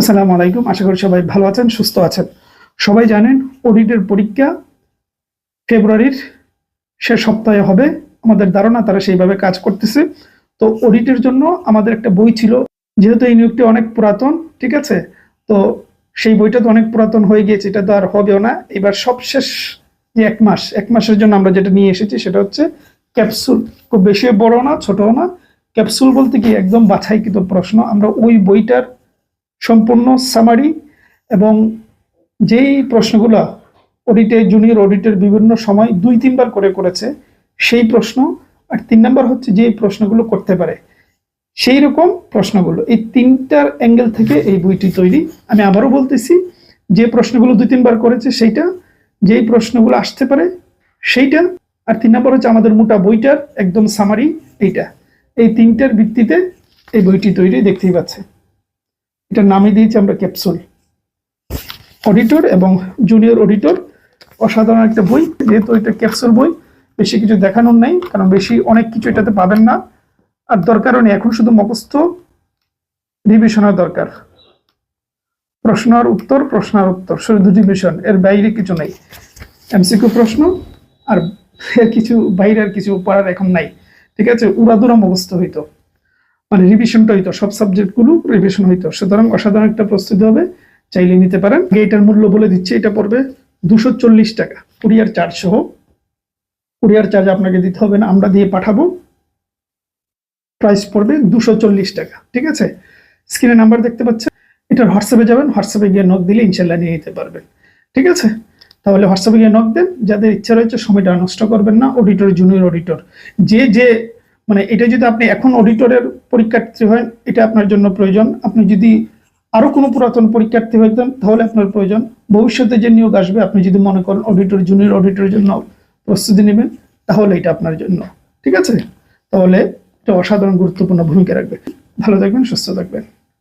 আসসালামু আলাইকুম। আশা করি সবাই ভালো আছেন, সুস্থ আছেন। সবাই জানেন অডিটের পরীক্ষা ফেব্রুয়ারির শেষ সপ্তাহে হবে। আমাদের ধারণা তারা সেইভাবে কাজ করতেছে। তো অডিটের জন্য আমাদের একটা বই ছিল, যেহেতু এই নিয়োগটি অনেক পুরাতন, ঠিক আছে, তো সেই বইটা তো অনেক পুরাতন হয়ে গিয়েছে, এটা তো আর হবেও না। এবার সবশেষ যে এক মাসের জন্য আমরা যেটা নিয়ে এসেছি সেটা হচ্ছে ক্যাপসুল। খুব বেশি বড় না, ছোটও না। ক্যাপসুল বলতে কি একদম বাছাইকৃত প্রশ্ন। আমরা ওই বইটার সম্পূর্ণ সামারি এবং যেই প্রশ্নগুলো অডিটে জুনিয়র অডিটের বিভিন্ন সময় 2-3 বার করে করেছে সেই প্রশ্ন, আর 3 নাম্বার হচ্ছে যেই প্রশ্নগুলো করতে পারে সেই রকম প্রশ্নগুলো, এই 3টার অ্যাঙ্গেল থেকে এই বইটি তৈরি। আমি আবারও বলতেছি, যে প্রশ্নগুলো 2-3 বার করেছে সেইটা, যেই প্রশ্নগুলো আসতে পারে সেইটা, আর 3 নাম্বার হচ্ছে আমাদের মোটা বইটার একদম সামারি এইটা। এই 3টার ভিত্তিতে এই বইটি তৈরি, দেখতেই পাচ্ছে। এটার নামই দিয়েছি আমরা ক্যাপসুল। অডিটর এবং জুনিয়র অডিটর অসাধারণ একটা বই। যেহেতু এটা ক্যাপসুল বই, বেশি কিছু দেখানোর নাই, কারণ বেশি অনেক কিছু এটাতে পাবেন না, আর দরকারও নেই। এখন শুধু মুখস্থ রিভিশনের দরকার। প্রশ্ন আর উত্তর, শুধু রিভিশন, এর বাইরে কিছু নাই। এমসিকিউ প্রশ্ন আর এর কিছু বাইরে আর কিছু পড়ার এখন নাই, ঠিক আছে। উড়াদুরা মুখস্থ হইতো, মানে রিভিশনটা হইতো, সব সাবজেক্টগুলো রিভিশন হইতো। সুতরাং অসাধারণ একটা প্রস্তুতি হবে, চাইলে নিতে পারেন। এটার মূল্য বলে দিচ্ছে, এটা পড়বে 240 টাকা, কুরিয়ার চার্জ সহ। কুরিয়ার চার্জ আপনাকে দিতে হবে না, আমরা দিয়ে পাঠাবো। প্রাইস পড়বে 240 টাকা, ঠিক আছে। স্ক্রিনে নাম্বার দেখতে পাচ্ছেন, এটার হোয়াটসঅ্যাপে যাবেন, হোয়াটসঅ্যাপে গিয়ে নক দিলে ইনশাল্লাহ নিয়ে নিতে পারবেন, ঠিক আছে। তাহলে হোয়াটসঅ্যাপে গিয়ে নক দেন, যাদের ইচ্ছা রয়েছে। সময়টা নষ্ট করবেন না। অডিটর, জুনিয়র অডিটর, যে মানে এটা যদি আপনি এখন অডিটরের পরীক্ষার্থী হন, এটা আপনার জন্য প্রয়োজন। আপনি যদি আরো কোনো পুরাতন পরীক্ষার্থী হইতেন তাহলে আপনার প্রয়োজন। ভবিষ্যতে যে নিয়োগ আসবে, আপনি যদি মনে করেন অডিটর, জুনিয়র অডিটরের জন্য প্রস্তুতি নেবেন, তাহলে এটা আপনার জন্য, ঠিক আছে। তাহলে এটা অসাধারণ গুরুত্বপূর্ণ ভূমিকা রাখবে। ভালো থাকবেন, সুস্থ থাকবেন।